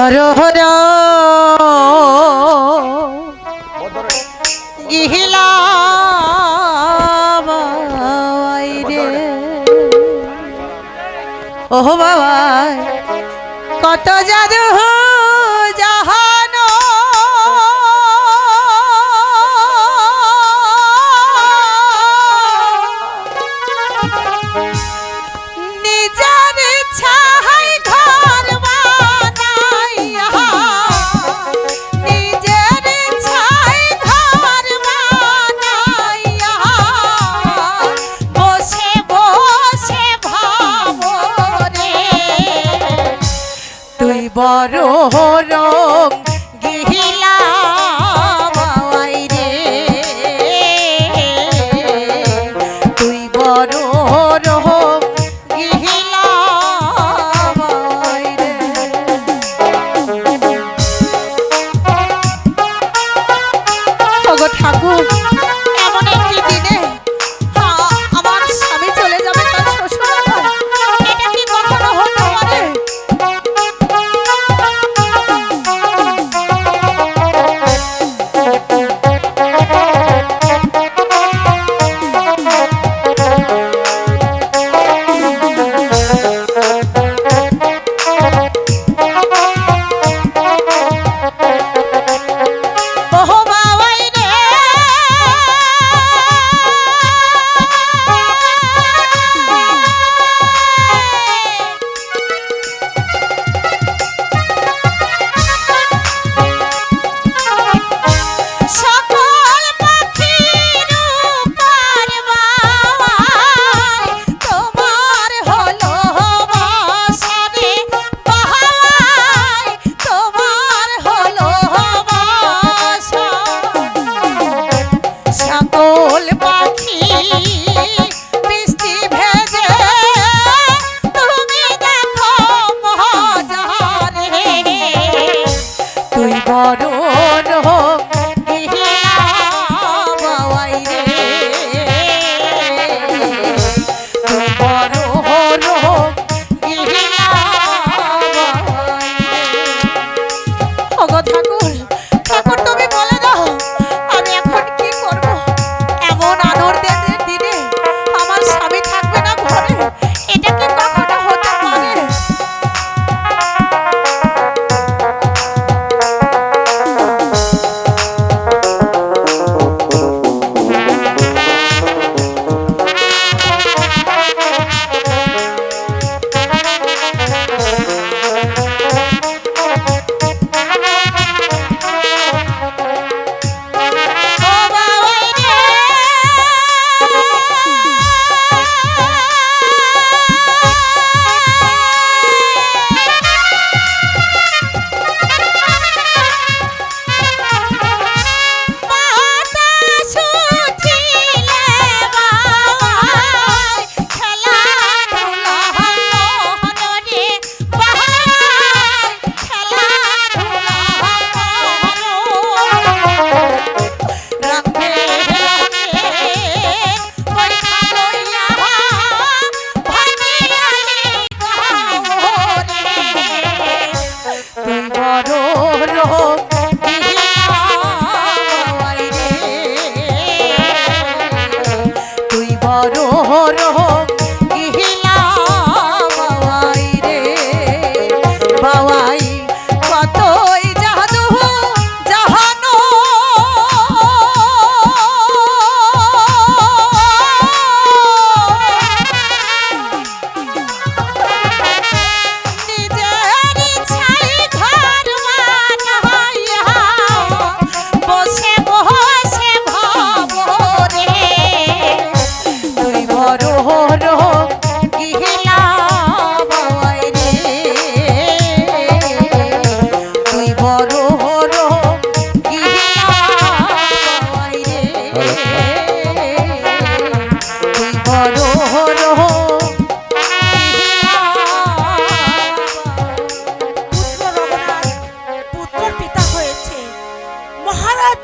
বরহর গিহিলা রে ও বাবা কত জাদু জাহানো নিজের ছাই ঘর বানাইয়া নিজের ছাই ঘর বানাইয়া বসে বসে ভাবো রে তুই বড় রং গিহিলা বাবাই রে তুই বড় রং গিহিলা বাবাই রে ওগো ঠাকুর এমন একটি দিনে আমার স্বামী চলে যাবে তার শ্বশুরবাড়ি এটা কি কখনো হতে পারে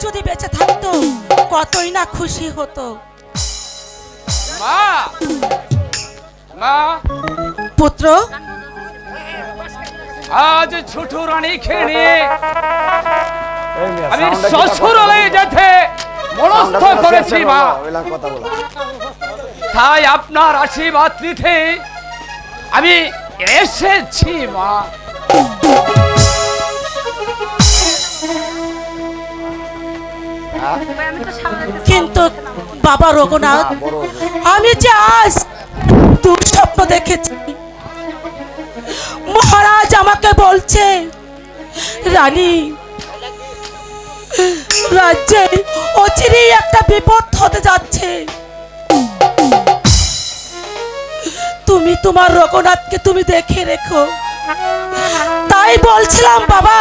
যদি বেঁচে থাকতো কতই না খুশি হতো। মা মা পুত্র আজ ছোট রানীকে নিয়ে আমি শ্বশুরালয়ে যেতে মনস্থ করেছি মা। তাই আপনার আশীর্বাদ নিতে আমি এসেছি মা। কিন্তু বাবা রঘুনাথ, আমি যে আজ দুঃস্বপ্ন দেখেছি। মহারাজ আমাকে বলছে রানী, রাজ্যে অচিরেই একটা বিপদ হতে যাচ্ছে। তুমি তোমার রঘুনাথকে তুমি দেখে রেখো। তাই বলছিলাম বাবা,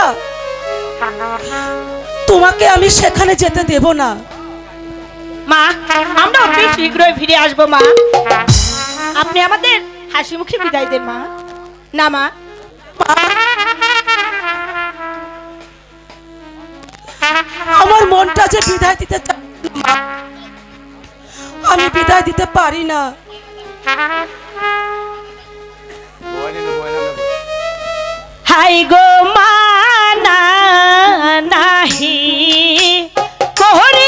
তোমাকে আমি সেখানে যেতে দেব না। মা, আমরা অতি শীঘ্রই ফিরে আসবো মা। আপনি আমাদের হাসি মুখে বিদায় দেন মা। না মা, আমার মনটা যে বিদায় দিতে চায়, আমি বিদায় দিতে পারি না। হাই গো মানা নাহি কোহরি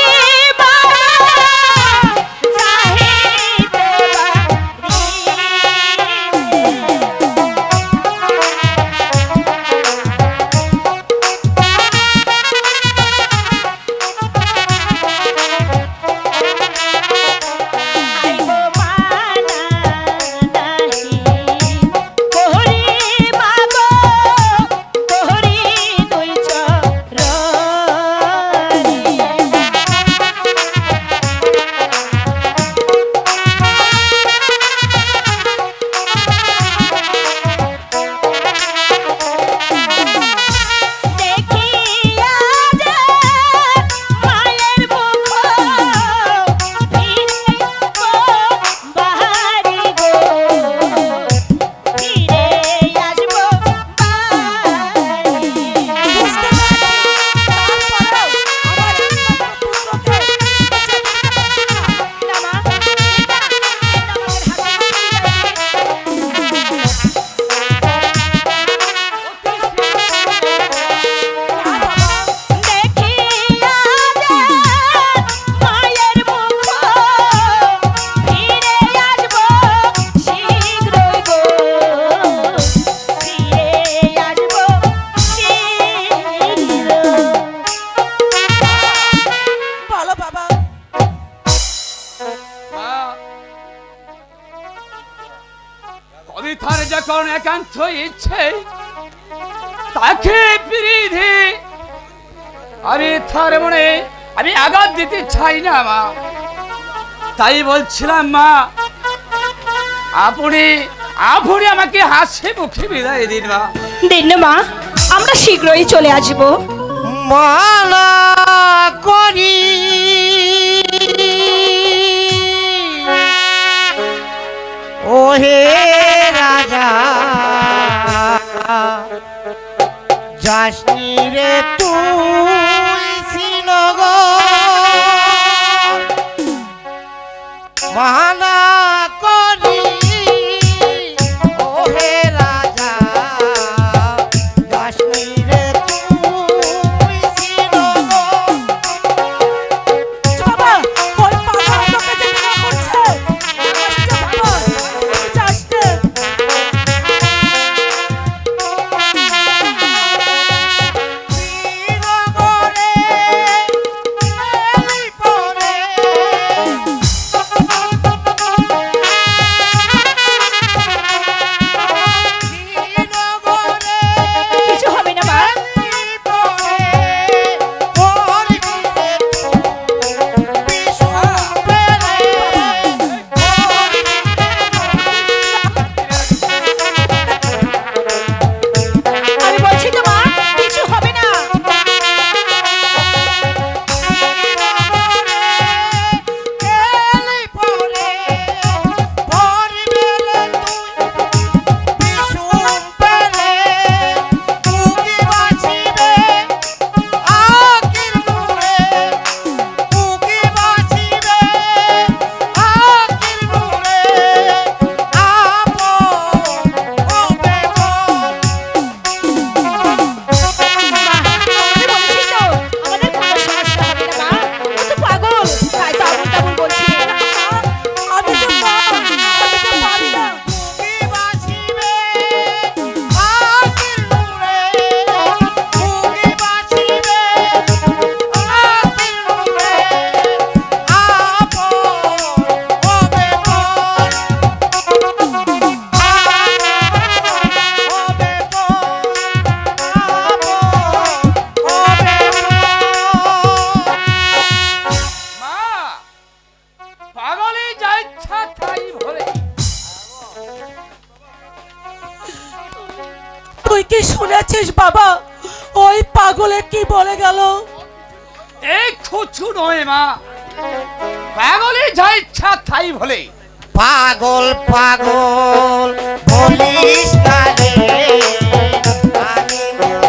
কবিতার যখন একান্ত ইচ্ছে তাকে বিরিধি আমি তার মনে আমি আঘাত দিতে চাই না মা। তাই বলছিলাম মা, আপনি আপনি আমাকে হাসি মুখে বিদায় দিন মা। দিন না মা, আমরা শীঘ্রই চলে আসবো। মালা করি ওহে রাজা যাসনি রে তুই শ্রীনগর মালা করি ওহে রাজা যাসনি রে তুই শ্রীনগর। বাবা, ওই পাগল আমাকে যে বিয়ে করছে। আসছে বাবা, আসছে। শ্রীনগর চলে গেল? এই খুচু নয় মা, পাগলে যা ইচ্ছা তাই বলে। পাগল পাগল বলিস না রে, আমি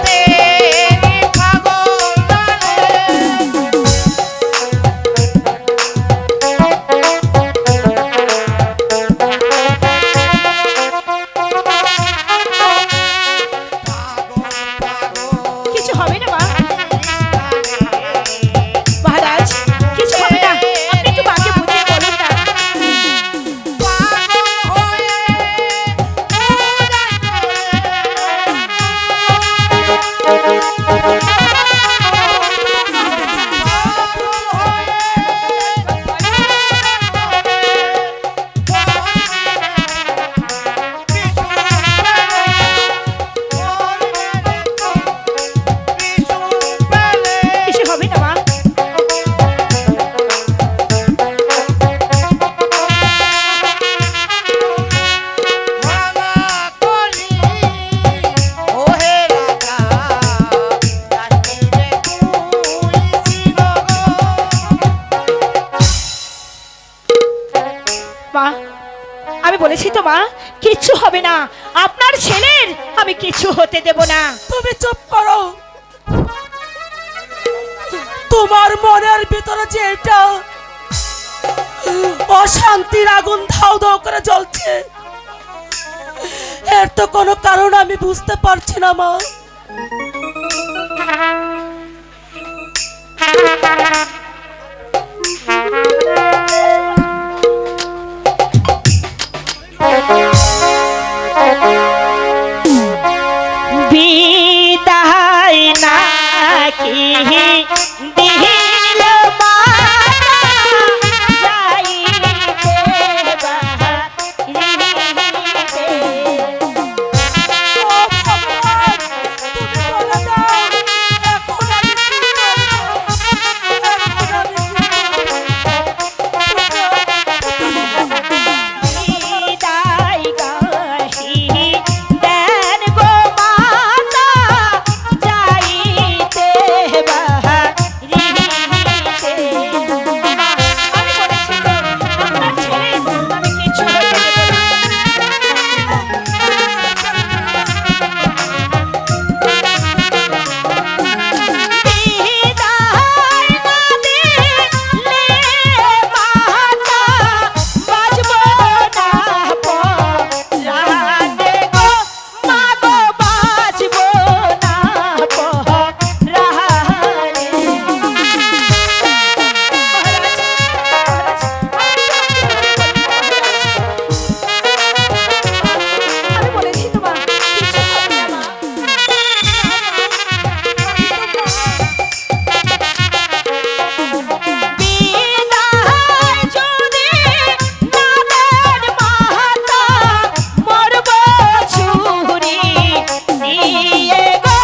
তেরি পাগল না রে। পাগল পাগল কিছু হবে না মা, বলিস না রে, মহারাজ কিছু হবে না, আপনি একটু মাকে বুঝিয়ে বলুন না। পাগল হয়ে কিছু হবে না মা, মা আমি বলেছি তো মা, কিচ্ছু হবে না, আপনার ছেলের আমি কিছু হতে দেব না। তুমি চুপ করো। তোমার মনের ভিতরে যে এটা অশান্তির আগুন ধাউ ধাউ করে জ্বলছে, এর তো কোনো কারণ আমি বুঝতে পারছি না মা। বিদায় নাকি দিল মাতা যাইতে বাহিরিতে। ও ভগবান, তুমি বলে দাও, এখন আমি কি করব? এখন আমি কি করব? বিদায় গাহি দেন গো মাতা যাইতে বাহিরিতে। আমি বলেছি তো, আপনার ছেলের আমি কিছু হতে দেব না। বিদায় না দিলে মাতা বাজবো না পরাণে গো, মা গো বাজবো না পরাণে। আমি বলেছি তো মা, কিছু হবে না মা। বিদায় যদি না দেন মাতা, মরব ছুরি নিয়ে গো,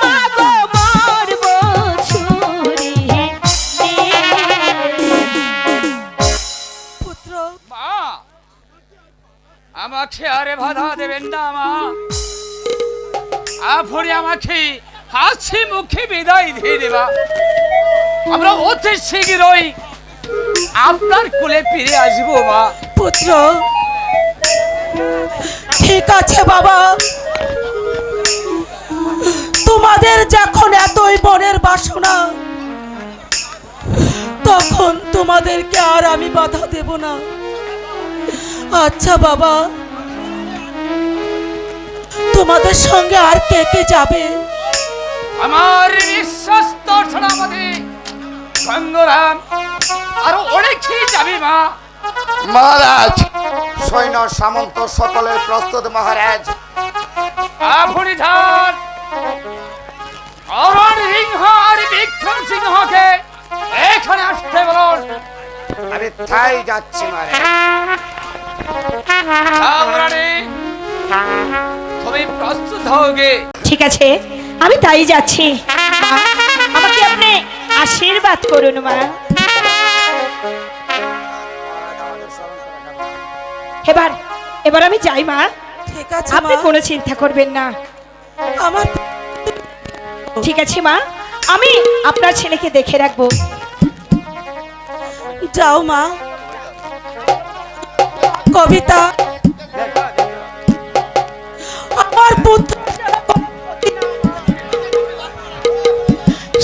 মা গো মরব ছুরি নিয়ে। পুত্র, মা, আমাকে আরে বাধা দেবেন না মা, আপনি আমাকে হাসি মুখে বিদায় দিয়ে দেবা। আমরা অতি শীঘ্রই আপনার কোলে ফিরে আসবো মা। পুত্র, ঠিক আছে বাবা, তোমাদের যখন এতই মনের বাসনা, তখন তোমাদেরকে আর আমি বাধা দেব না। আচ্ছা বাবা, তোমাদের সঙ্গে আর কে কে যাবে? আমার বিশ্বাস তো ছাড়া আমাদের গঙ্গরাম আরো অনেকেই যাবি মা। মহারাজ, সৈন্য সামন্ত সকলের প্রস্তুত মহারাজ। আপনি যান, অরণ সিংহ আর বিক্রম সিংহকে এখানে আসতে বলুন। আমি তাই যাচ্ছি মহারাজ। যাও রানী, তুমি প্রস্তুত হওগে। ঠিক আছে, আমি তাই যাচ্ছি। মা, আমাকে আপনি আশীর্বাদ করুন মা। এবার এবার আমি যাই মা, ঠিক আছে আপনি মা, কোনো চিন্তা করবেন না। আমার ঠিক আছে মা, আমি আপনার ছেলেকে দেখে রাখবো। যাও মা। কবিতা, আমার পুত্র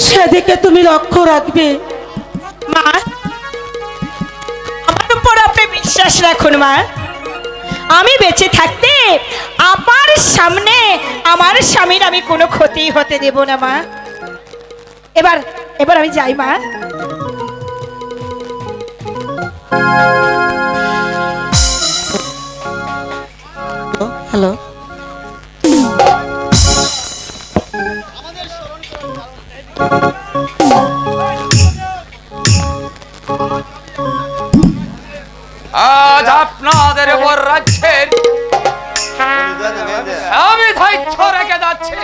সেদিকে তুমি লক্ষ্য রাখবে। মা, আমার উপর আপনি বিশ্বাস রাখুন মা। আমি বেঁচে থাকতে আমার সামনে আমার স্বামীর আমি কোনো ক্ষতি হতে দেব না মা। এবার এবার আমি যাই মা। হ্যালো, আজ আপনাদের উপর রাজ্যের আমি দায়িত্ব রেখে যাচ্ছি।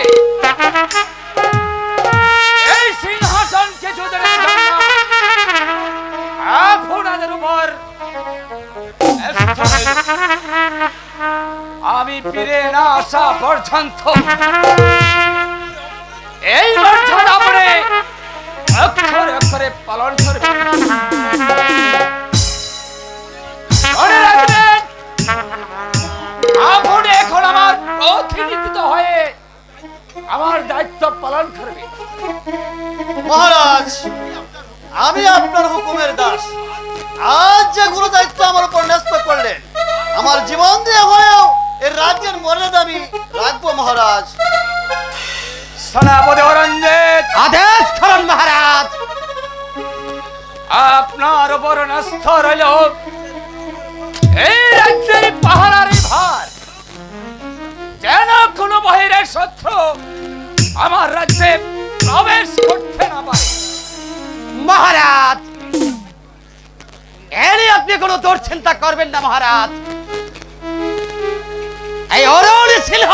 এই সিংহাসন কিছুদিনের জন্য আপনাদের উপর আমি ফিরে না আসা পর্যন্ত এই মর্যাদা আপনি অক্ষরে অক্ষরে পালন করবেন। মনে রাখবেন, আপনি এখন আমার প্রতিনিধিত্ব হয়ে আমার দায়িত্ব পালন করবে। মহারাজ, আমি আপনার হুকুমের দাস। আজ যে গুরু দায়িত্ব আমার উপর ন্যস্ত করলেন, আমার জীবন দিয়ে হয়েও এর রাজ্যের মর্যাদা আমি রাখবো মহারাজ। সেনাপতি অরঞ্জিত, আদেশ করুন মহারাজ। আপনার উপর ন্যস্ত রইল এই রাজ্যের পাহারার ভার, যেন কোনো বাহিরের শত্রু আমার রাজ্যে প্রবেশ করতে না পারে। মহারাজ, এর আপনি কোনো দুশ্চিন্তা করবেন না মহারাজ। এই অরুণ সিংহ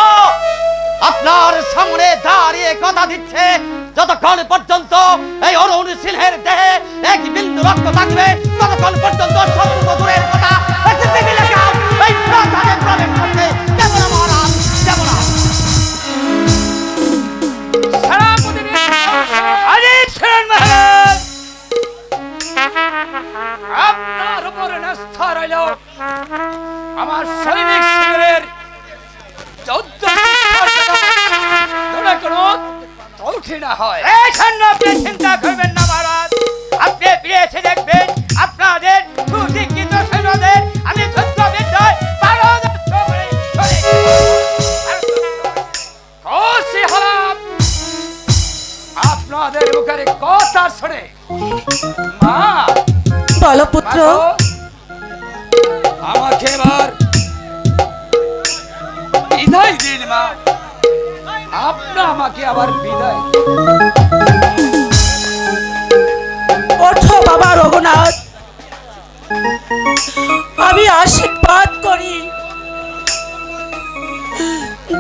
আপনার সামনে দাঁড়িয়ে কথা দিচ্ছে, যতক্ষণ পর্যন্ত এই অরুণ সিংহের দেহে এক বিন্দু রক্ত থাকবে ততক্ষণ পর্যন্ত শত্রু দূরের কথা এই পৃথিবীতে এই প্রাসাদে প্রবেশ করতে দেব না মহারাজ, দেব না। সেনাপতি আদেশ করুন মহারাজ। আপনার উপর ন্যস্ত রইল আমার সৈনিক শিবিরের যুদ্ধ কোনো ত্রুটি না হয়। এই জন্য আপনি চিন্তা করবেন না মহারাজ। আপনি ফিরে এসে দেখবেন আপনাদের সুশিক্ষিত সৈন্যদের আমি যুদ্ধ বিদ্যায় পারদর্শ করে খুশি হলাম আপনাদের মুখের কথা শুনে। মা, বলো পুত্র। আমাকে এবার বিদায় দিন মা। আপনি আমাকে আবার বিদায়। ওঠো বাবা রঘুনাথ, আমি আশীর্বাদ করি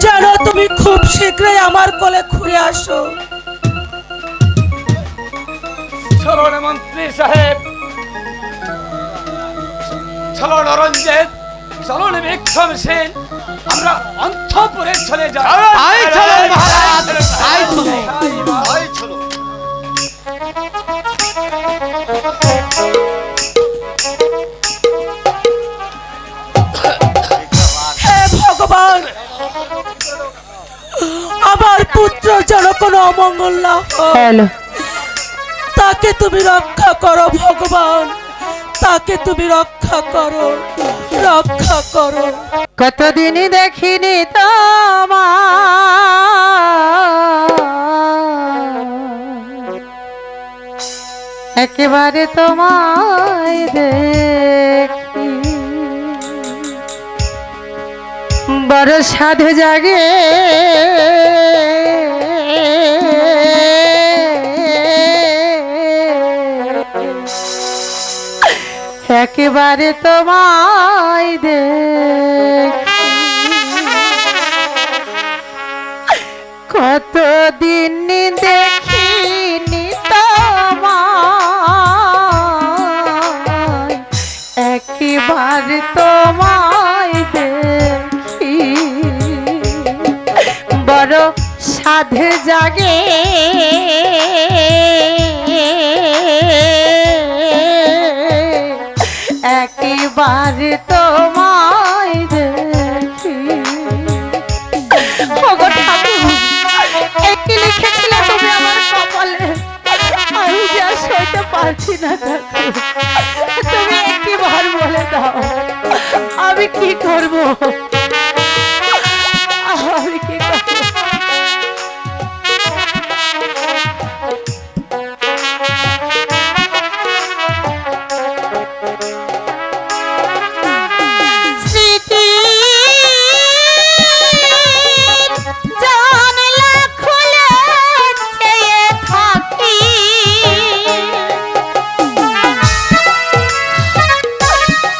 যেন তুমি খুব শীঘ্রই আমার কোলে ঘুরে আসো। চলুন মন্ত্রী সাহেব, চলুন অরঞ্জিত, চলুন বিক্রম সেন, আমরা অন্তঃপুরে চলে যাই। তাই চলুন মহারাজ, তাই চলুন। তাই চলো। হে ভগবান, আমার পুত্র যেন কোনো অমঙ্গল না হয়, তাকে তুমি রক্ষা করো ভগবান, তাকে তুমি রক্ষা করো, রক্ষা করো। কতদিন দেখিনি তোমার, একেবারে তোমায় দেখি বড় সাধু জাগে। একেবারে তোমায় দেখি কতদিন দেখিনি তোমায়, একেবারে তোমায় দেখি বড় সাধে জাগে। একবার তোমায় দেখি। ওগো ঠাকুর, এ কি লিখেছিলে তুমি আমার কপালে? আমি যে আর সইতে পারছি না ঠাকুর, তুমি একটিবার বলে দাও আমি কি করব, আমি কি করব? স্মৃতি জানলা খুলে চেয়ে থাকি,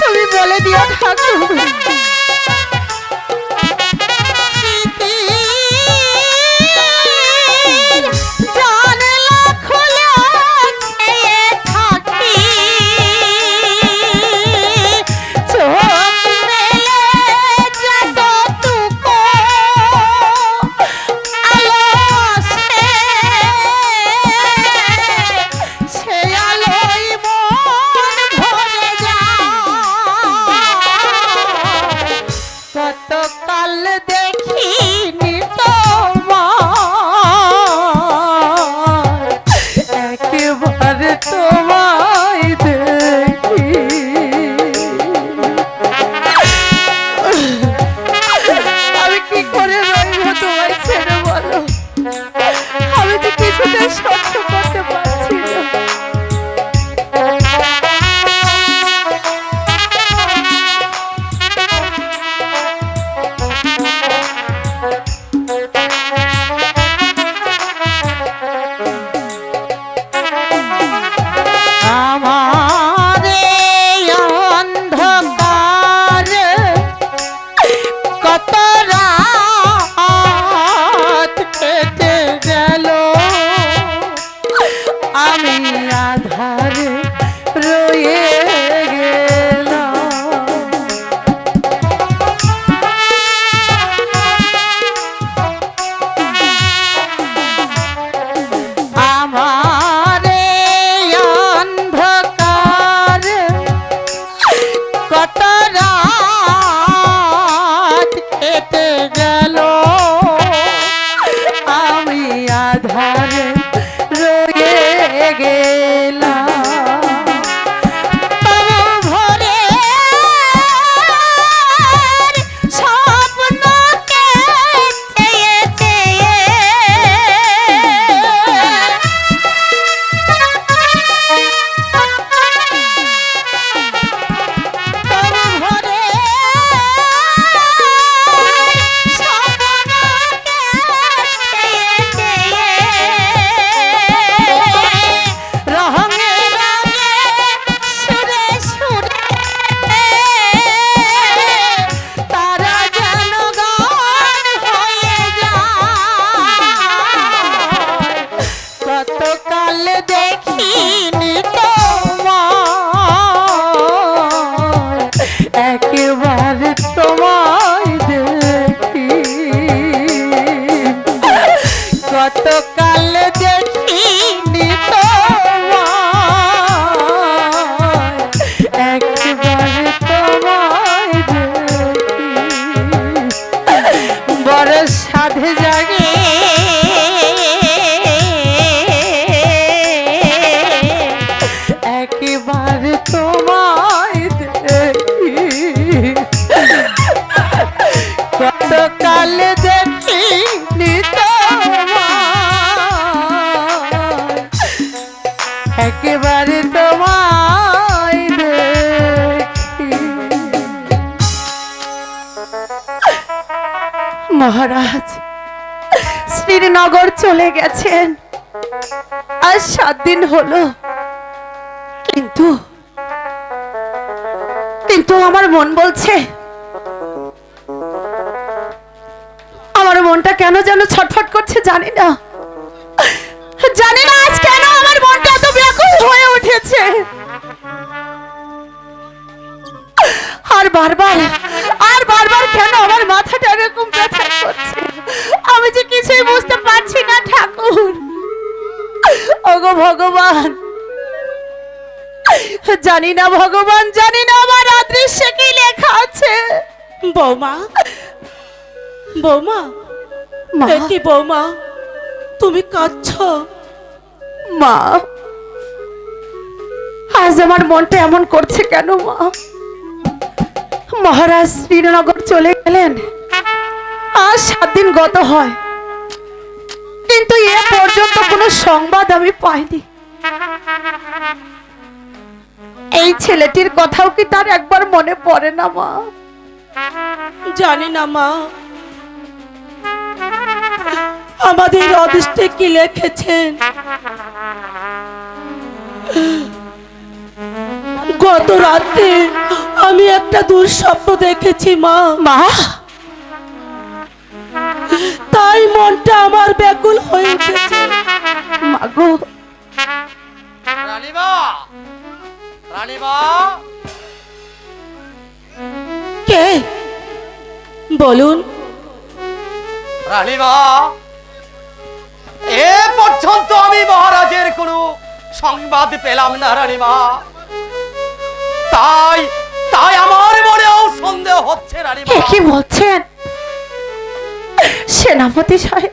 তুমি বলে দিও ঠাকুর। স্মৃতি জানলা খুলে চেয়ে থাকি, চোখ মেলে যতটুকু আলো আসে, সে আলোয় মন ভরে যায়। কতকাল দেখিনি তোমায়, একবার তোমায় দেখি। আমি কি করে রইব তোমায় ছেড়ে বলো, আমি তো কিছুতেই সহ্য করতে পারছি না। আমার এই অন্ধকারে কত রাত কেটে গেল, আমি আধারে রয়ে গেলাম। আমার এই অন্ধকারে কত রাত কেটে গেল, আমি আধারে রয়ে গেলাম। তবু ভোরের স্বপ্নকে চেয়ে চেয়ে তবু ভোরের স্বপ্নকে চেয়ে চেয়ে রঙে রঙে সুরে সুরে তারা যেন গান হয়ে যায়। কতকাল দেখিনি তোমায়, একবার তোমায় দেখি। কতকাল দেখিনি তোমায়, একবার তোমায় দেখি। বড় সাধে জাগে একবার তোমায় দেখি। কতকাল দেখিনি তোমায়, একেবারে তোমায় দেখি। মহারাজ শ্রীনগর চলে গেছেন, আজ 7 দিন হলো, কিন্তু কিন্তু আমার মন বলছে, আমার মনটা কেন যেন ছটফট করছে, জানি না আজ কেন আমার মনটা এত ব্যাকুল হয়ে উঠেছে। আর বারবার কেন আমার মাথাটা এরকম ব্যথা করছে, আমি যে কিছুই বুঝতে পারছি না ঠাকুর। ওগো ভগবান, জানি না ভগবান, জানি না আমার অদৃশ্যে কি লেখা আছে। বৌমা, বৌমা, মা, এ কি বৌমা, তুমি কাঁদছো? মা, আজ আমার মনটা এমন করছে কেন মা? মহারাজ শ্রীনগর চলে গেলেন, আজ 7 দিন গত হয়, কিন্তু এ পর্যন্ত কোনো সংবাদ আমি পাইনি। এই ছেলেটির কথাও কি তার একবার মনে পড়ে না মা? জানি না মা, আমাদের অদৃষ্টে কি লিখেছেন। গত রাতে আমি একটা দুঃস্বপ্ন দেখেছি মা। মা, তাই মনটা আমার ব্যাকুল হয়ে উঠেছে। মাগো, রানীমা, রানীমা, কে বলুন? রানীমা, এ পর্যন্ত আমি মহারাজের কোনো সংবাদ পেলাম না রানীমা। তাই তাই আমার মনেও সন্দেহ হচ্ছে রানীমা। এ কি বলছেন সেনাপতি সাহেব?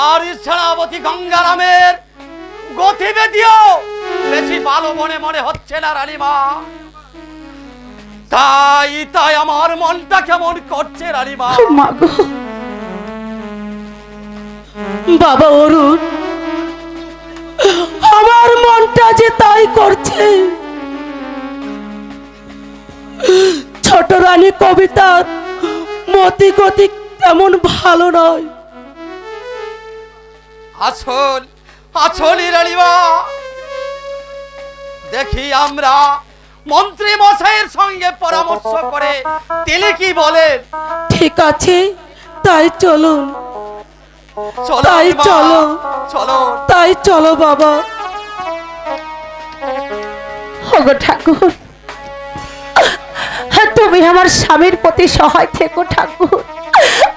আর সেনাপতি গঙ্গারামের গতিবিধিও বেশি ভালো মনে হচ্ছে না রানীমা। তাই তাই আমার মনটা কেমন করছে রানীমা। মাগো, বাবা অরুণ, আমার মনটা যে তাই করছে। ছোট রানী কবিতার মতি গতি তেমন ভালো নয়। আসলে রানীমা, দেখি আমরা মন্ত্রী মশাইয়ের সঙ্গে পরামর্শ করে তিনি কি বলেন। ঠিক আছে, তাই চলুন, চলো তাই রানীমা, চলো। চলো। তাই চলো বাবা। ওগো ঠাকুর, তুমি আমার স্বামীর প্রতি সহায় থেকো ঠাকুর।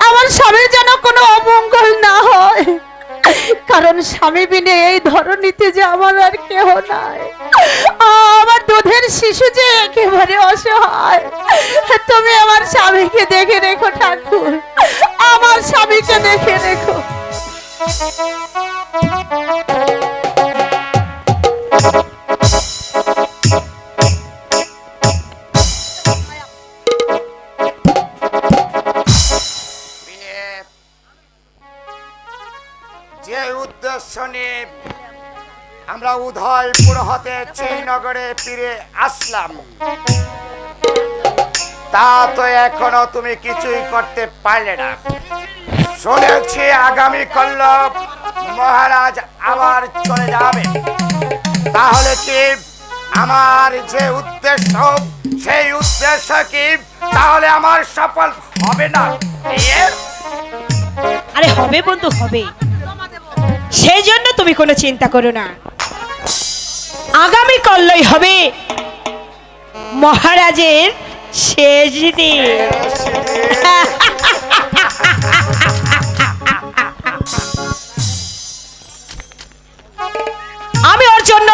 আমার স্বামীর যেন কোনো অমঙ্গল না হয়, কারণ স্বামী বিনে এই ধরনীতে যে আমার আর কেহ নাই। আমার দুধের শিশু যে একেবারে অসহায়। তুমি আমার স্বামীকে দেখে রেখো ঠাকুর, আমার স্বামীকে দেখে রেখো। যে উদ্দেশ্য নিয়ে আমরা উদয়পুর হতে শ্রীনগরে ফিরে আসলাম, তা তো এখনো তুমি কিছুই করতে পারলে না। শুনেছি আগামীকাল মহারাজ আবার চলে যাবে। তাহলে কি আমার যে উদ্দেশ্য, সেই উদ্দেশ্য কি তাহলে আমার সফল হবে না? আরে হবে বন্ধু, হবে। সেই জন্য তুমি কোনো চিন্তা করো না। আগামী কালই হবে মহারাজের শেষ দিন। আমি ওর জন্য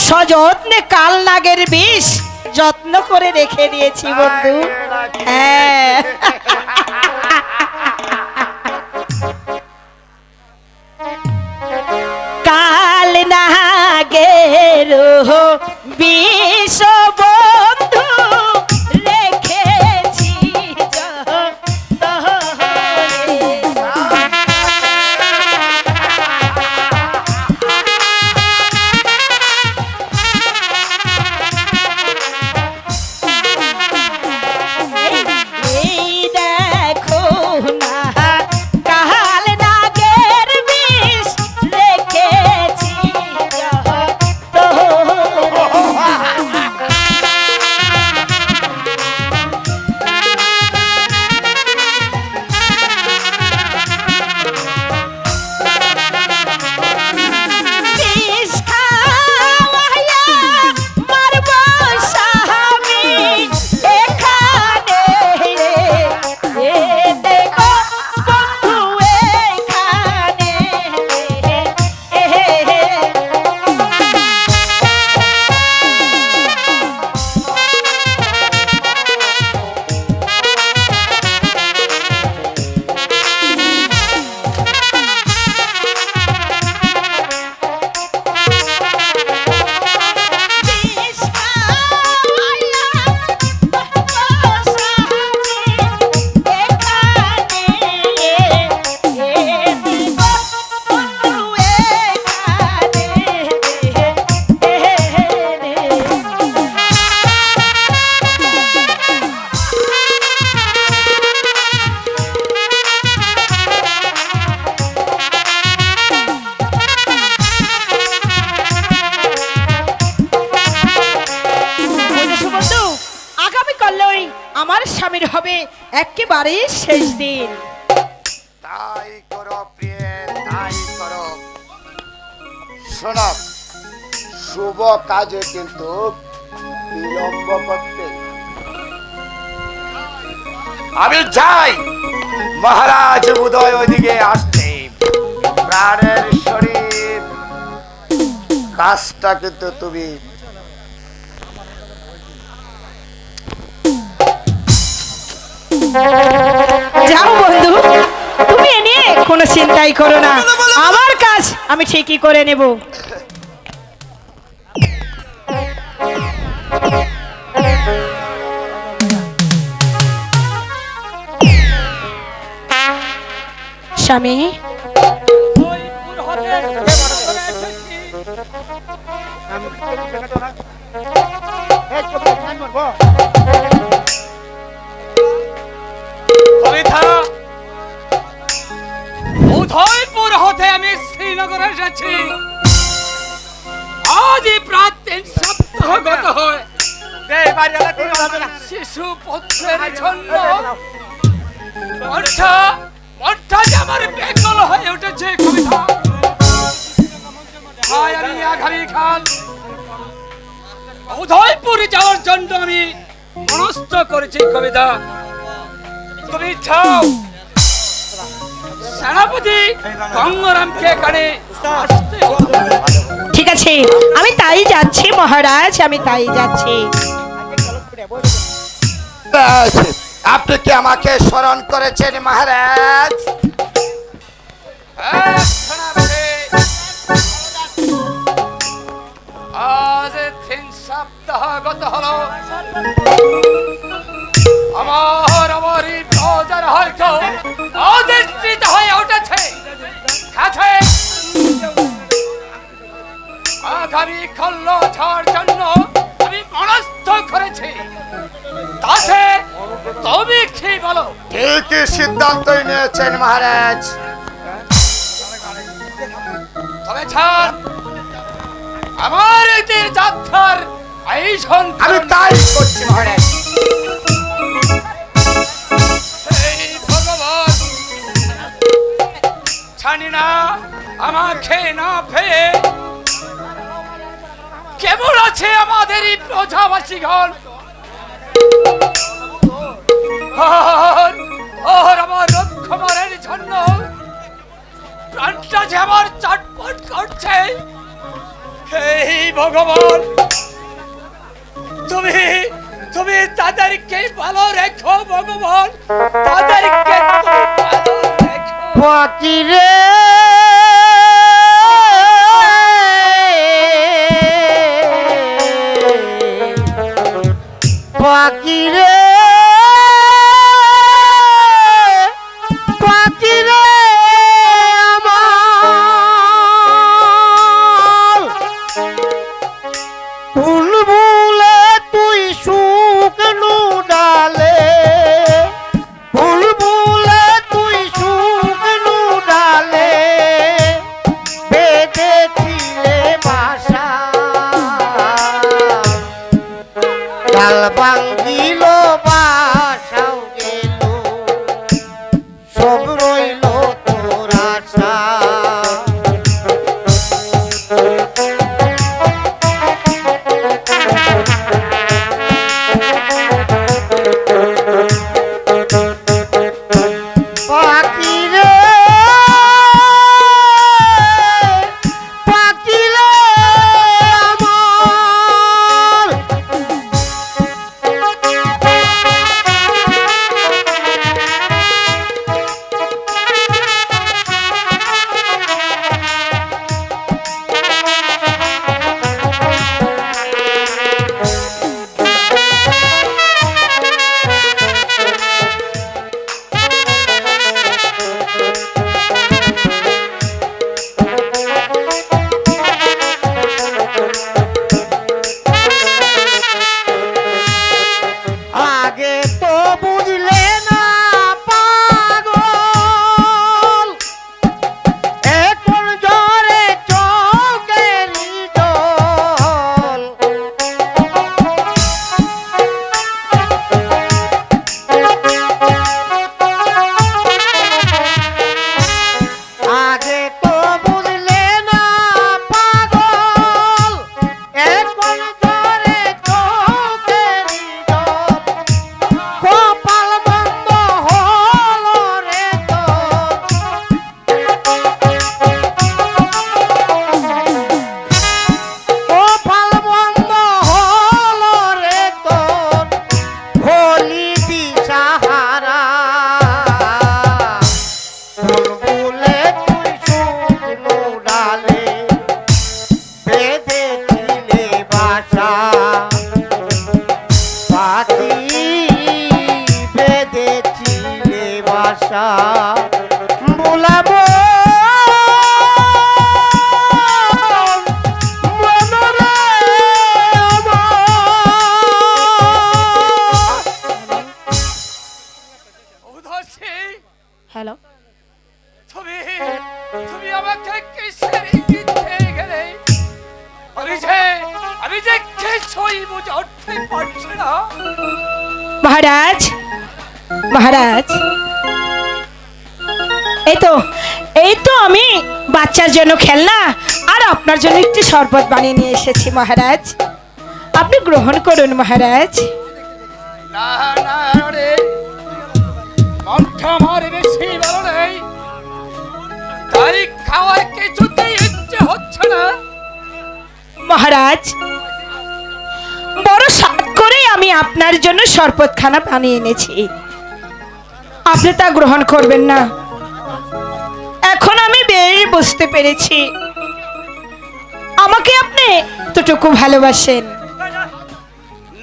সযত্নে কাল নাগের বিষ যত্ন করে রেখে দিয়েছি বন্ধু। হ্যাঁ, কাল নাগের বিষ বন্ধু রেখেছি এই দেখো না, কাল নাগের বিষ রেখেছি স্বামীর হবে একেবারে শেষ দিন। তাই করো প্রিয়ে, তাই করো। শোনো, শুভ কাজে কিন্তু বিলম্ব করতে। আমি যাই, মহারাজ উদয় ওইদিকে আসছে। প্রাণের শরীর, কাজটা কিন্তু তুমি যাও বন্ধু, তুমি এ নিয়ে কোনো চিন্তাই করো না, আমার কাজ আমি ঠিকই করে নেব। স্বামী, উদয়পুর হতে আমি শ্রীনগর এসেছি। আজই প্রায় 3 সপ্তাহ গত হয় শিশু পুত্রের জন্য মনটা যে আমার বেকল হয়ে উঠেছে। কবিতা, তাই আমি আগামীকাল উদয়পুর যাওয়ার জন্য আমি মনস্থ করেছি। কবিতা, তুমি যাও, সেনাপতি গঙ্গারামকে এখানে আসতে বলো। ঠিক আছে, আমি তাই যাচ্ছি মহারাজ, আমি তাই যাচ্ছি। ব্যাস, আপনি কি আমাকে স্মরণ করেছেন মহারাজ? সেনাপতি, আজ 3 সপ্তাহ গত হলো, আমারই প্রজার হয়তো অধিষ্ঠিত হয়ে উঠেছে। কাছে আগামী খল্ল ছাড় জন্য আমি মনস্থ করেছি। তাতে তুমি কি বলো? ঠিকই সিদ্ধান্তই নিয়েছেন মহারাজ। তবে ছাড়, আমার এদের যাত্রার আয়োজন আমি তাই করছি মহারাজ। এই ভগবান, জানি না আমাকে না পেয়ে কেমন আছে আমাদের এই প্রজাবাসীগণ। আর আমার রক্ষমানের জন্য প্রাণটা যে আমার চটপট করছে। এই ভগবান, তুমি তাদেরকে ভালো রেখো ভগবান, তাদেরকে তুমি ভালো রেখো। ফকিরে ফকিরে ফকিরে আমার বুলবুলে তুই শুকনো ডালে বুলবুলে তুই শুকনো ডালে বেঁধেছিলে বাসা ডাল ভাঙ্গিল বাসাও গেল সব রইল তোর আশা পাখিরে পাখিরে আমার আশা পাখি বেঁধেছিলে বাসা বোলাবো মনরে আমার। উদাসী, হ্যালো, তুমি তুমি আমাকে কিসের ইঙ্গিত দিয়ে গেলে? আমি যে কিছুই বুঝে উঠতে পারছি না। মহারাজ, মহারাজ, এই তো আমি বাচ্চার জন্য খেলনা আর আপনার জন্য একটি শরবত বানিয়ে নিয়ে এসেছি মহারাজ, আপনি গ্রহণ করুন মহারাজ। না না রে, মনটা আমার বেশি ভালো নেই, তাই খাওয়ার কিছুতেই ইচ্ছে হচ্ছে না। মহারাজ, বড় সাত করে আমি আপনার জন্য শরবতখানা বানিয়ে এনেছি, আপনি তা গ্রহণ করবেন না? এখন আমি বেশ বুঝতে পেরেছি আমাকে আপনি এতটুকু ভালোবাসেন।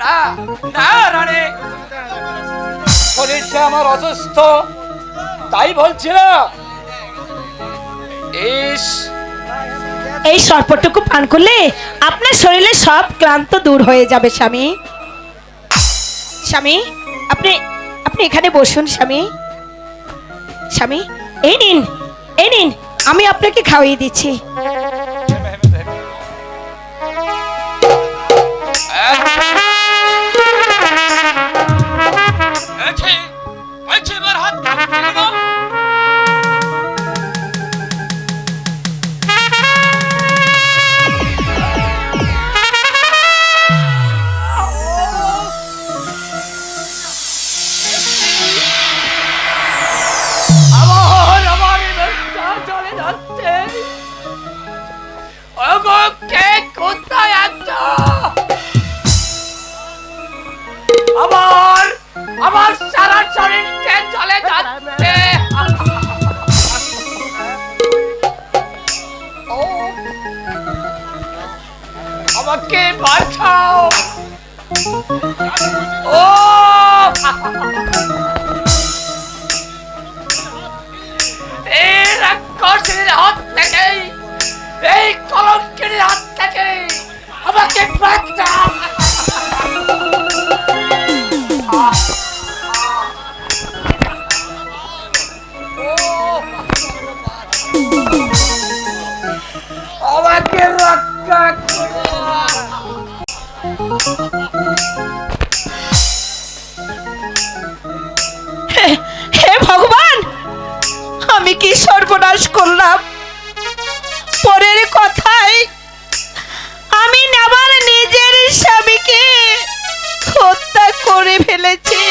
না না রানী, শরীরটা আমার অসুস্থ, তাই বলছিলাম। এই শরবতটুকু পান করলে আপনার শরীরে সব ক্লান্ত দূর হয়ে যাবে স্বামী। স্বামী, আপনি আপনি এখানে বসুন স্বামী। স্বামী, এই নিন, এই নিন, আমি আপনাকে খাওয়িয়ে দিচ্ছি। আমার সারা শরীরটা চলে যাচ্ছে। আমাকে বাঁচাও। ও এই রাক্ষসের হাত থেকে, এই কলঙ্কের হাত থেকে আমাকে বাঁচাও। আমাকে রক্ষা করো। হে ভগবান, আমি কি সর্বনাশ করলাম! পরের কথাই আমি আমার নিজের স্বামীকে হত্যা করে ফেলেছি।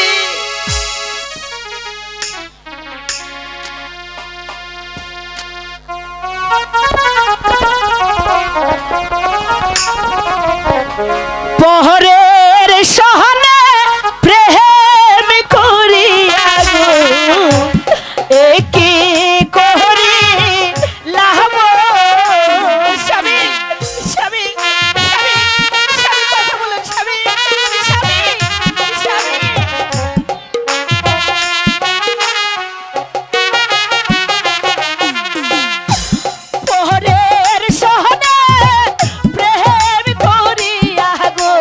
পহরের সহনে প্রেম করিয়া গো, একি করি লাভ। স্বামী, স্বামী, স্বামী, স্বামী, কথা বলুন স্বামী, স্বামী, স্বামী। পহরের সহনে প্রেম করিয়া গো,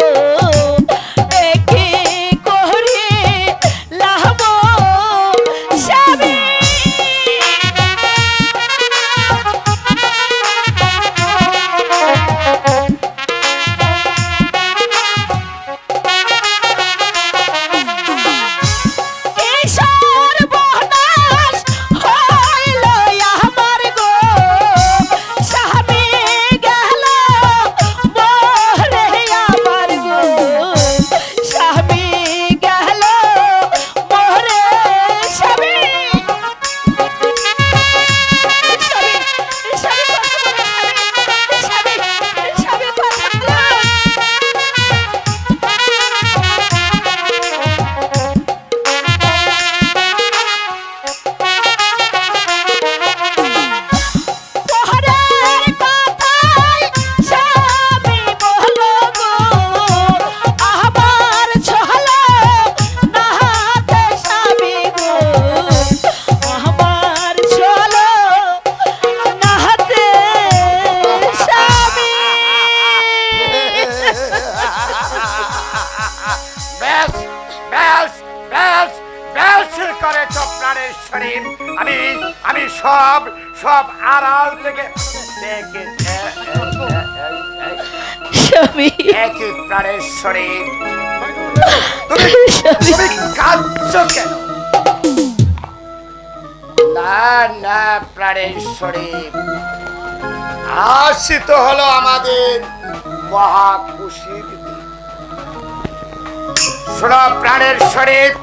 শরীফ, আমি আমি সব সব আড়াল থেকে দেখেছি। স্বামী একই প্রাণের শরীফ, তুমি তুমি কাঁদছো কেন? না না প্রাণের শরীফ, আসিত হলো আমাদের মহা খুশির দিন। শোনো প্রাণের শরীফ,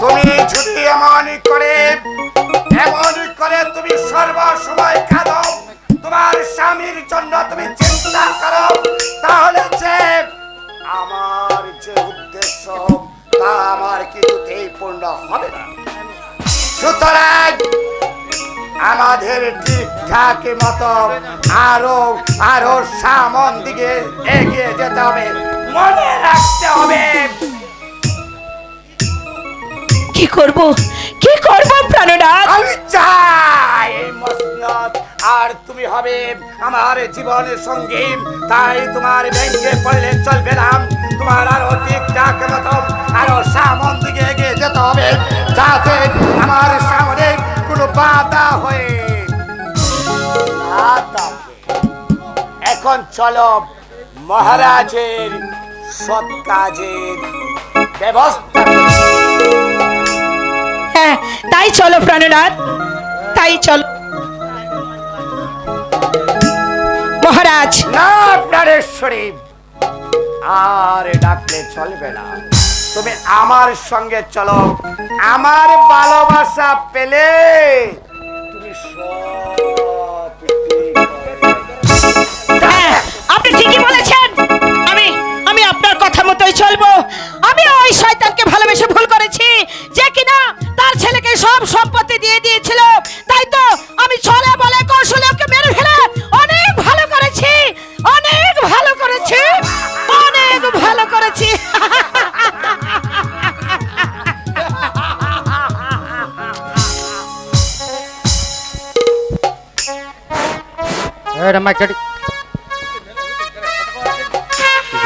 তুমি যদি এমন করে তুমি সর্বসময় কাঁদো, তোমার স্বামীর জন্য তুমি চিন্তা করো, তাহলে যে আমার যে উদ্দেশ্য তা আমার কিছুতেই পূর্ণ হবে না। সুতরাং আমাদের ঠিকঠাক মতো আরো আরো সামন দিকে এগিয়ে যেতে হবে, মনে রাখতে হবে। কি করব প্রাণনাথ? আমি চাই এই মসনদ আর তুমি হবে আমার জীবনের সঙ্গী, তাই তোমার ভেঙে পড়লে চলবে না। তোমার আরো ঠিকঠাক মতো আরো সামন দিকে এগিয়ে যেতে হবে, যাতে আমার সামনে কোনো বাধা হয়ে না থাকে। এখন চলো মহারাজের সৎ কাজের ব্যবস্থা করি। হ্যাঁ, তাই চলো প্রাণনাথ, তাই চলো। মহারাজ, না প্রাণের শরীফ, আর ডাকলে চলবে না। তুমি আমার সঙ্গে চলো, আমার ভালোবাসা পেলে তুমি সব ঠিক হবে। হ্যাঁ, আপনি ঠিকই বলেছেন। আমি আপনার কথা মতোই চলবো। আমি ওই শয়তানকে ভালোবেসে ভুল করেছি, যে কিনা তার ছেলেকে সব সম্পত্তি দিয়ে দিয়েছিল। তাই তো আমি ছলে বলে কৌশলে ওকে মেরে ফেলে অনেক ভালো করেছি, অনেক ভালো করেছি, অনেক ভালো করেছি।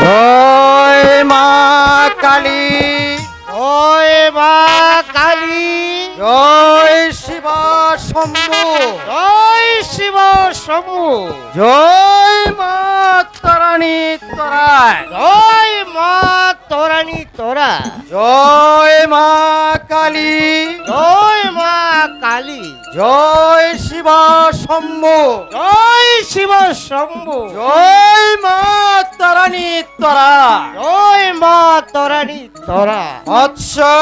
জয় মা কালী, জয় মা কালী, জয় শিব শম্ভু, জয় শিব শম্ভু, জয় মা তারাণী তোরা, জয় মা তারাণী তোরা, জয় মা কালী, জয় মা কালী, জয় শিব শম্ভু, জয় শিব শম্ভু, জয় মা তারাণী তোরা, জয় মা তারাণী তোরা। আচ্ছা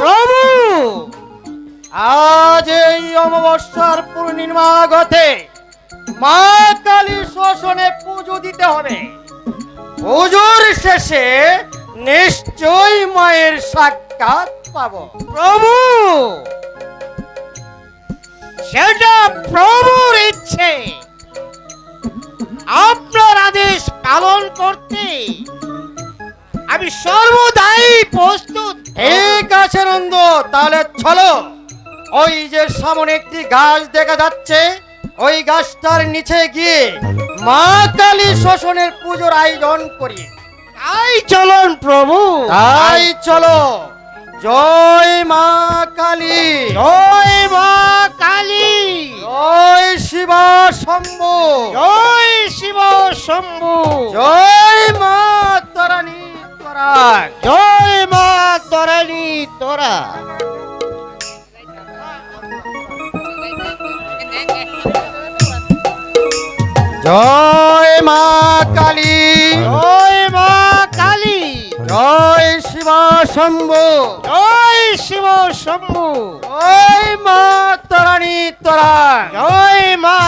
প্রভু, আজ এই অমাবস্যার পূর্ণিমা গতে মা কালী শ্মশানে পুজো দিতে হবে। পুজোর শেষে নিশ্চয়ই মায়ের সাক্ষাৎ পাবো। প্রভু, সেটা প্রভুর ইচ্ছে। আপনার আদেশ পালন করতে আমি সর্বদাই প্রস্তুত। ঠিক আছে নন্দ, তাহলে চলো। ওই যে সামনে একটি গাছ দেখা যাচ্ছে, ওই গাছটার নিচে গিয়ে মা কালী শ্মশানের পুজোর আয়োজন করি। তাই চলুন প্রভু, তাই চলো। জয় মা কালী, জয় মা কালী, জয় শিব শম্ভু, জয় শিব শম্ভু, জয় মা তারাণী তোরা, জয় মা তারাণী তোরা। জয় মা কালী, জয় মা কালী, জয় শিব শম্ভু, জয় শিব শম্ভু, জয় মা তারাণী তোরা, জয় মা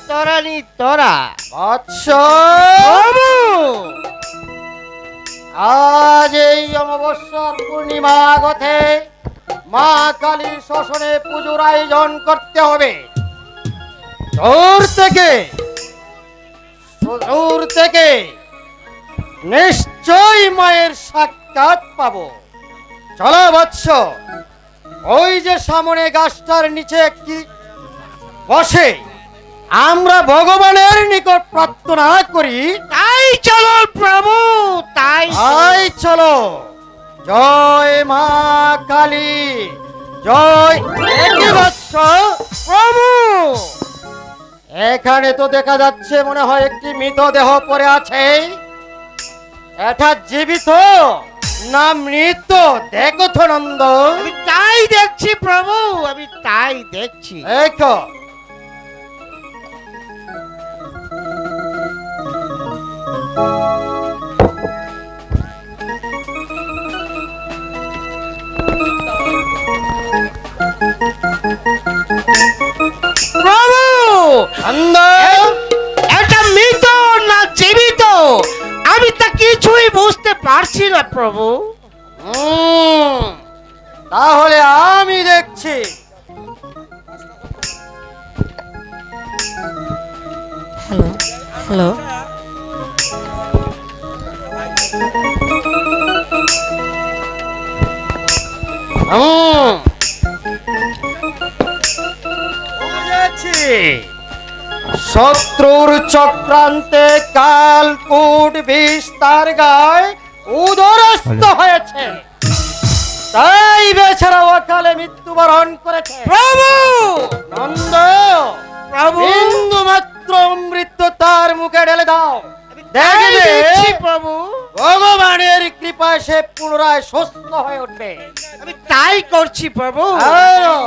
তারাণী তোরা। বৎস প্রভু, আজ এই অমাবস্যার পূর্ণিমা গতে মা কালীর শ্মশানে পুজোর আয়োজন করতে হবে। দূর থেকে নিশ্চয় মায়ের সাক্ষাৎ পাবো। চলো বৎস, ওই যে সামনে গাছটার নিচে একটি বসে আমরা ভগবানের নিকট প্রার্থনা করি। তাই চলো প্রভু, তাই চলো। জয় মা কালী, জয় একই বৎস প্রভু। এখানে তো দেখা যাচ্ছে মনে হয় একটি মৃতদেহ পড়ে আছে। এটা জীবিত না মৃত? দেখো তো নন্দ। আমি তাই দেখছি প্রভু, আমি তাই দেখছি। দেখো প্রভু, নন্দ, এটা মৃত না জীবিত আমি তা কিছুই বুঝতে পারছি না প্রভু। তাহলে আমি দেখছি। হ্যালো, বুঝেছি। শত্রুর চক্রান্তে কালকূট বিষ তার গায়ে উদরস্থ হয়েছে, তাই বেচারা অকালে মৃত্যুবরণ করেছে। প্রভু, নন্দ, প্রভু, বিন্দু মাত্র অমৃত তার মুখে ঢেলে দাও, তাই দেখবে দেখছি প্রভু, ভগবানের কৃপায় সে পুনরায় সুস্থ হয়ে উঠবে। আমি তাই করছি প্রভু। আরো।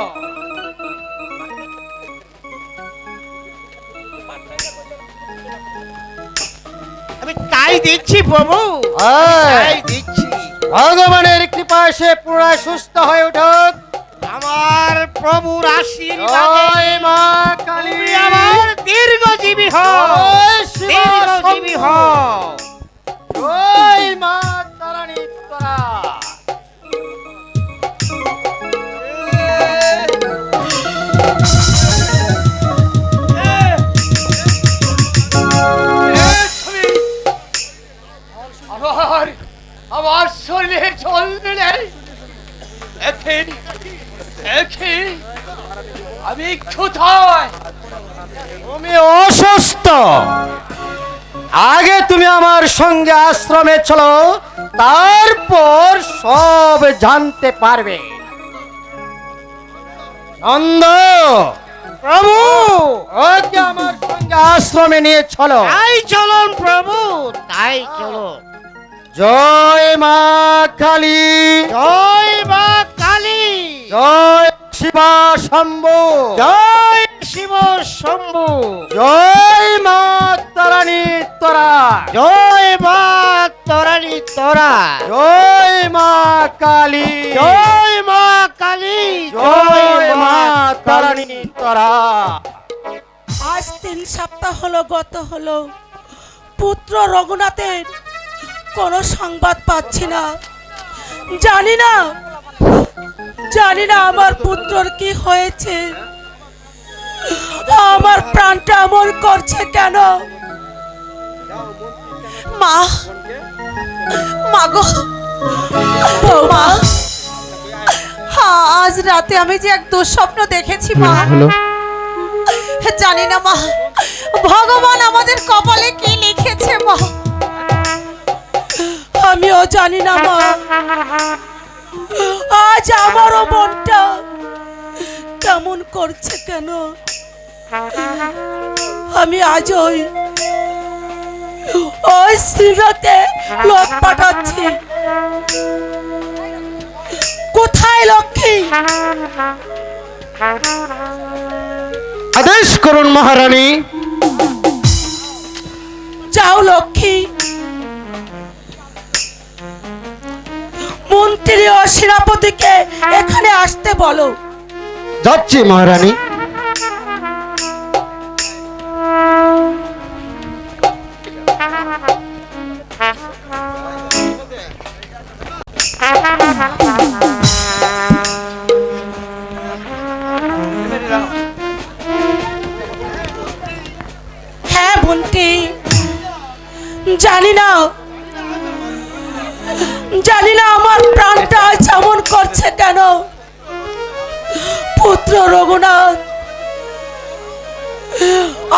আমি তাই দিচ্ছি প্রভু, আয়। তাই দিচ্ছি। ভগবানের কৃপায় সে পুনরায় সুস্থ হয়ে উঠুক। আমার প্রভুর আশীর্বাদে জয় মা কালী। তুমি আমার দীর্ঘজীবী হও, জয় শিব দীর্ঘজীবী শম্ভু। হও। জয় মা তারাণী তোরা। আমার আমার শরীরে জল নেই। দেখেন দেখেন আমি কোথায়? তুমি অসুস্থ। আগে তুমি আমার সঙ্গে আশ্রমে চলো, তারপর সব জানতে পারবে। নন্দ, প্রভু, ওকে আমার সঙ্গে আশ্রমে নিয়ে চলো। তাই চলুন প্রভু, তাই চলুন। জয় মা কালী, জয় মা কালী, জয় শিবা শম্ভু, জয় শিব শম্ভু, জয় মা তারাণী তোরা, জয় মা তরাণী তোরা, জয় মা কালী, জয় মা কালী, জয় মা তারাণী তোরা। আজ 3 সপ্তাহ হলো গত হলো, পুত্র রঘুনাথের কোনো সংবাদ পাচ্ছি না। জানি না আমার পুত্রর কি হয়েছে, আমার প্রাণটা এমন করছে কেন? মা, মাগো, বৌমা, আজ রাতে আমি যে এক দুঃস্বপ্ন দেখেছি মা। জানি না মা, ভগবান আমাদের কপালে কি লিখেছে মা। আমিও জানি না মা। আজ আমারও মনটা কেমন করছে কেন? আমি আজ ওই শ্রীনাথে লোক পাঠাচ্ছি। কোথায় লক্ষ্মী? আদেশ করুন মহারানী। যাও লক্ষ্মী, মন্ত্রী ও সেনাপতিকে এখানে আসতে বলো। যাচ্ছি মহারানী। হ্যাঁ মন্ত্রী, জানি না আমার প্রাণটা আজ এমন করছে কেন। পুত্র রঘুনাথ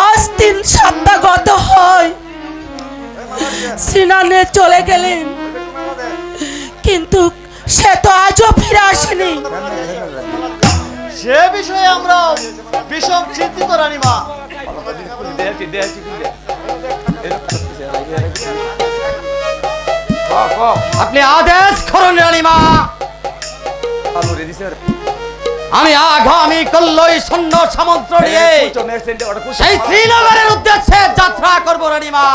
আজ 3 সপ্তাহ গত হয়, শ্রীনাথে চলে গেলেন, কিন্তু সে তো আজও ফিরে আসেনি। সে বিষয়ে আমরা বিষম চিন্তিত রানীমা। আপনি আদেশ করুন রানীমা। আমি আগামী কল্লই সৈন্য সামন্ত নিয়ে সেই শ্রীনগরের উদ্দেশ্যে যাত্রা করব রানীমা।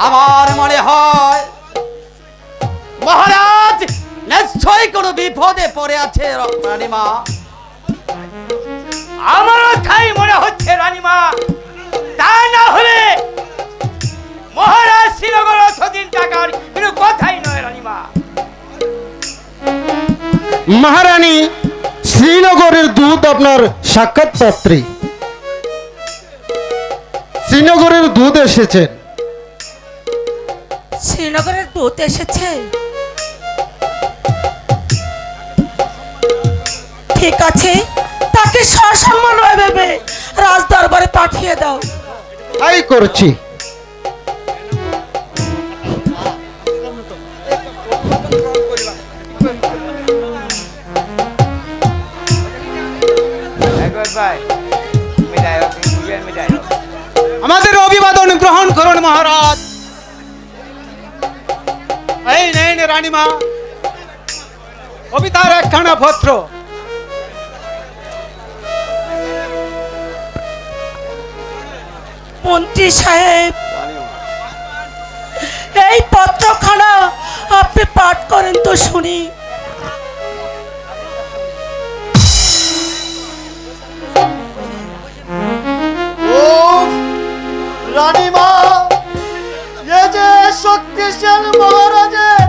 আমার মনে হয় মহারাজ নিশ্চয়ই কোনো বিপদে পড়ে আছে রানীমা। আমারও তাই মনে হচ্ছে রানীমা। তা না হলে মহারাজ শ্রীনগর অতদিন টাকার কিন্তু কথাই নয় রানীমা। মহারানী, শ্রীনগরের দূত আপনার সাক্ষাৎ পাত্রী। শ্রীনগরের দূত এসেছেন। শ্রীনগরের দূত এসেছে? ঠিক আছে, তাকে সসম্মান ভেবে রাজ দরবারে পাঠিয়ে দাও। তাই করছি। আমাদের অভিবাদন গ্রহণ করুন মহারাজ। এই নেন রানীমা, কবিতার একখানা পত্র। মন্ত্রী সাহেব, এই পত্রখানা আপনি পাঠ করেন তো শুনি। উফ, রানীমা, এ যে শক্তিশাল মহারাজের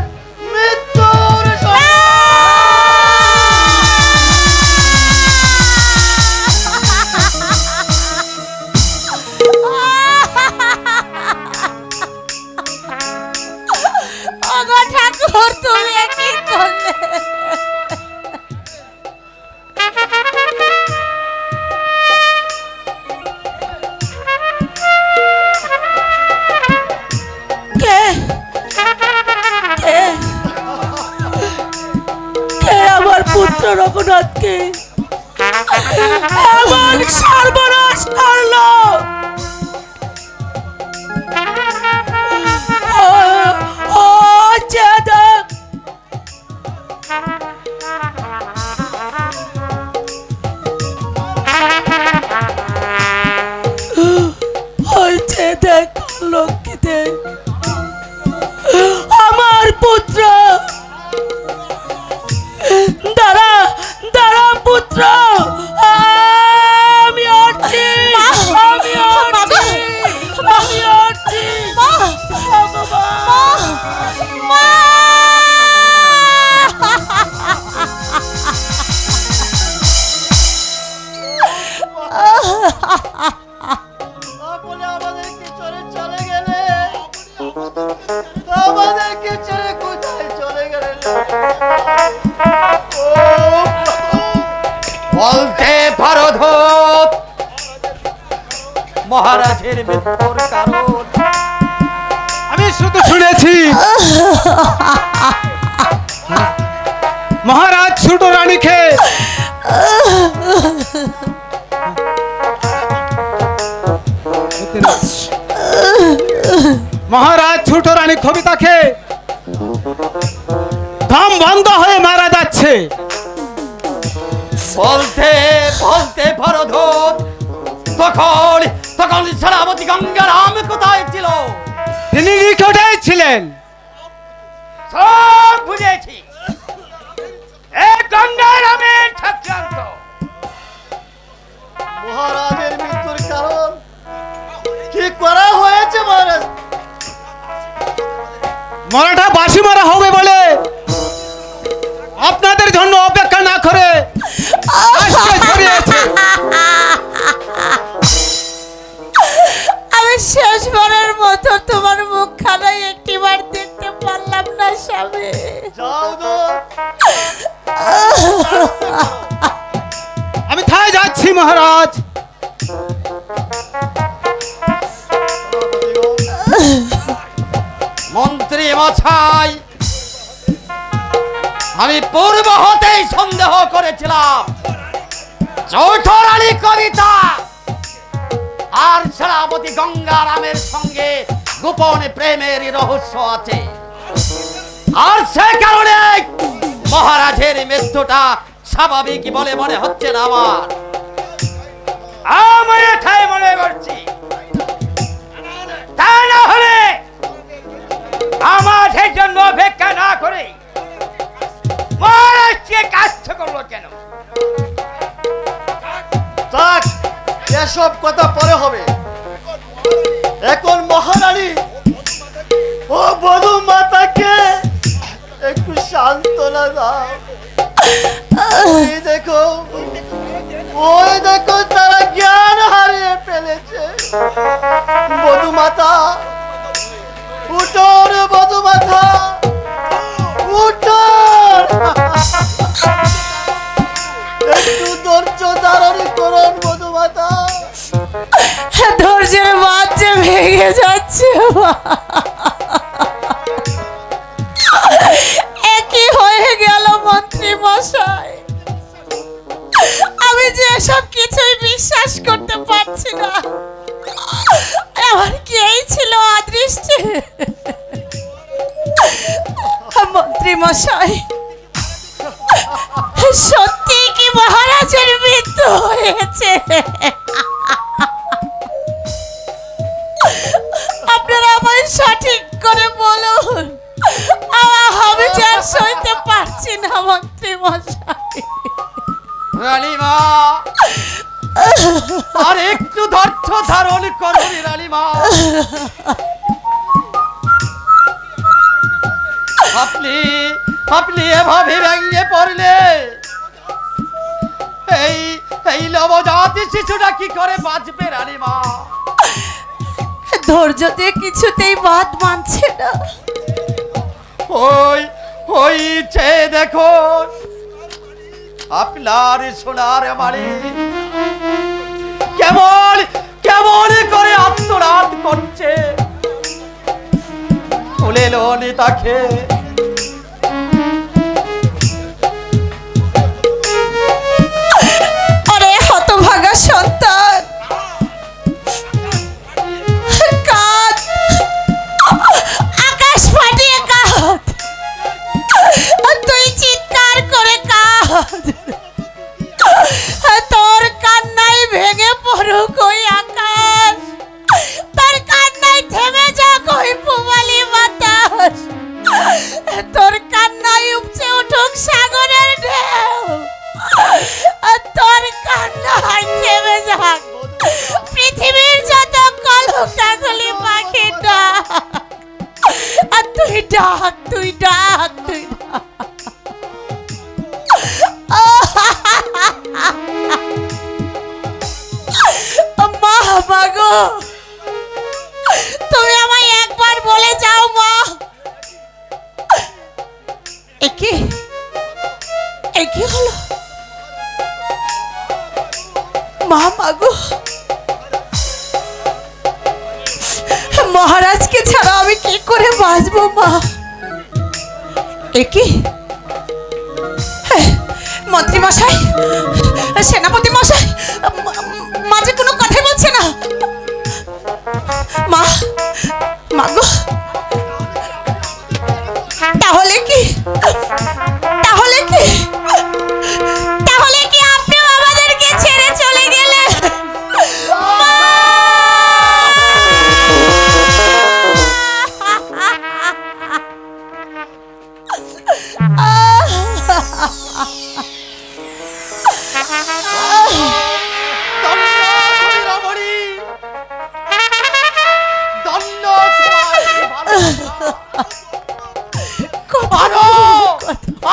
মৃত্যুর ওগো ঠাকুর, তুমি এ কি করলে? কে কে কে আমার পুত্র রঘুনাথকে এমন সর্বনাশ করলো? ও চেদক, ওই চেদক লক্ষ্মীতে আমার পুত্র, দাঁড়া দাঁড়া পুত্র, আমি আসছি, আমি আসছি, আমি আসছি। ভগবান, বলে আমাদেরকে চলে চলে গেলে, আমাদেরকে ছেড়ে কোথায় চলে গেলেন? ও বলতে পারো ধূত, মহারাজের মৃত্যুর কারণ আমি শুধু শুনেছি মহারাজ ছোট রানীকে মহারাজ ছোট রানী কবিতাকে দম বন্ধ হয়ে মারা যাচ্ছে। বলতে বলতে পারো ধূত, তখন তখন সেনাপতি গঙ্গারাম কোথায় ছিল? তিনি নিকটেই ছিলেন। সব বুঝেছি। এ গঙ্গারামের চক্রান্ত। মহারাজের মৃত্যুর কারণ কি করা হয়েছে মহারাজ? মরাটা বাসি মারা হবে বলে আপনাদের জন্য অপেক্ষা না করে আজকে ছড়িয়েছে। আমি শেষবারের মতো তোমার মুখখানা একটিবার দেখতে পারলাম না স্বামী। যাও তো, আমি থাই যাচ্ছি মহারাজ। মন্ত্রী মশাই, আমি পূর্ব হতেই সন্দেহ করেছিলাম চৌধুরানী কবিতা আর সেনাপতি গঙ্গারামের সঙ্গে গোপনে প্রেমের রহস্য আছে, আর সে কারণে মহারাজের মৃত্যুটা স্বাভাবিক বলে মনে হচ্ছে না আমার। আমি এটাই মনে করছি। তা না হলে আমাদের জন্য অপেক্ষা না করে মহারাজকে কাজটা করলো কেন? থাক, এসব কথা পরে হবে। এখন মহারানী ও বধূ মাতাকে একটু সান্ত্বনা দাও। ওই দেখো তারা জ্ঞান হারিয়ে ফেলেছে। বধূ মাতা উঠো রে, বধূ মাতা উঠো। একটু ধৈর্য ধারণ করুন বধূ মাতা। ধৈর্যের বাঁধ যে ভেঙে যাচ্ছে। একই হয়ে গেল মন্ত্রী মশাই, আমি যে এসব কিছুই বিশ্বাস করতে পারছি না। আমার কি এই ছিল অদৃষ্টে? মন্ত্রী মশাই, সত্যি কি মহারাজের মৃত্যু হয়েছে? আপনারা আমায় সঠিক করে বলুন, আমি যে আর সইতে পারছি না মন্ত্রী মশাই। রানীমা, আর একটু ধৈর্য ধারণ করুন রানীমা। আপনি এভাবে ভেঙে পড়লে এই নবজাতি শিশুটা কি করে বাঁচবে রানীমা? ধৈর্য দিয়ে কিছুতেই বাদ মানছে না। ওই চেয়ে দেখুন আপনার সোনার মারি কেমন কেমন করে আত্মনাদ করছে। তুলে লোনি তাকে। আরে হতভাগা সন্তান, কাঁদ, আকাশ ফাটিয়ে কাঁদ, তুই চিৎকার করে কাঁদ। তোর কান্নায় ভেঙে পড়ুক ওই আকাশ, তোর কান্নায় থেমে যাক ওই পুবালি বাতাস, তোর কান্নায় উপচে উঠুক সাগরের ঢেউ, তোর কান্নায় থেমে যাক পৃথিবীর যত কলকাকলি পাখি ডাক। আর তুই ডাক, তুই ডাক, তুই ডাক। মা, মাগো, তুমি আমায় একবার বলে যাও মা। একি হলো মা, মাগো, মহারাজকে ছাড়া আমি কি করে বাঁচবো মা? একি মন্ত্রী মশাই, সেনাপতি মশাই, মাঝে কোনো কথাই বলছে না। মা, মাগো, তাহলে কি তাহলে কি তাহলে কি আপনিও আমাদেরকে ছেড়ে চলে গেলেন?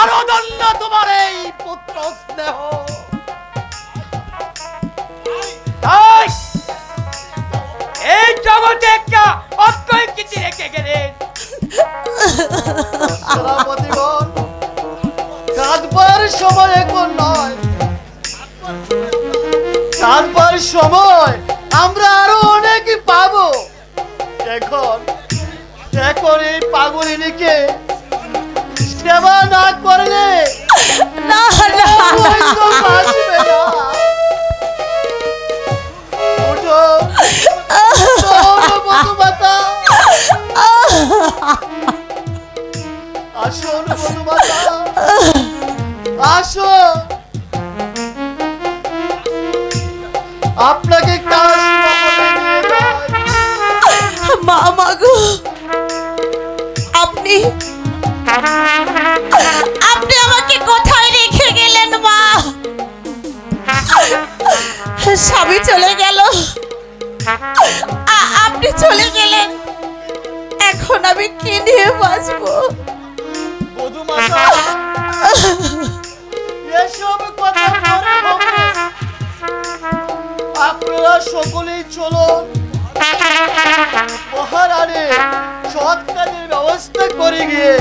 আরো দণ্ড তোমার এই পুত্র স্নেহ। এই জগতে একটা অক্ষয় কিছু রেখে গেলেন। সেনাপতিগণ, কাঁদবার সময় এখন নয়। কাঁদবার সময় আমরা আরো অনেক পাবো। এখন এই পাগলিনীকে সেবা না করলে না, না, হয়তো বাঁচবে না। আসুন বধূমাতা, আসো, আপনাকে কাশীমহলে নিয়ে যাই। মা মাগো, আপনি আপনি আমাকে কোথায় রেখে গেলেন মা? স্বামী চলে গেল, আপনি চলে গেলেন, এখন আমি কি নিয়ে বাঁচবো? বধূমাতা, এসব কথা পরে বলবো। আপনারা সকলেই চলুন, মহারানী সৎ কাজের ব্যবস্থা করে গিয়ে।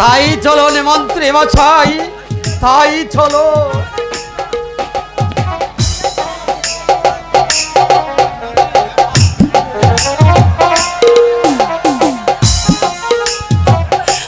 তাই চলো মন্ত্রী মশাই, তাই চলো।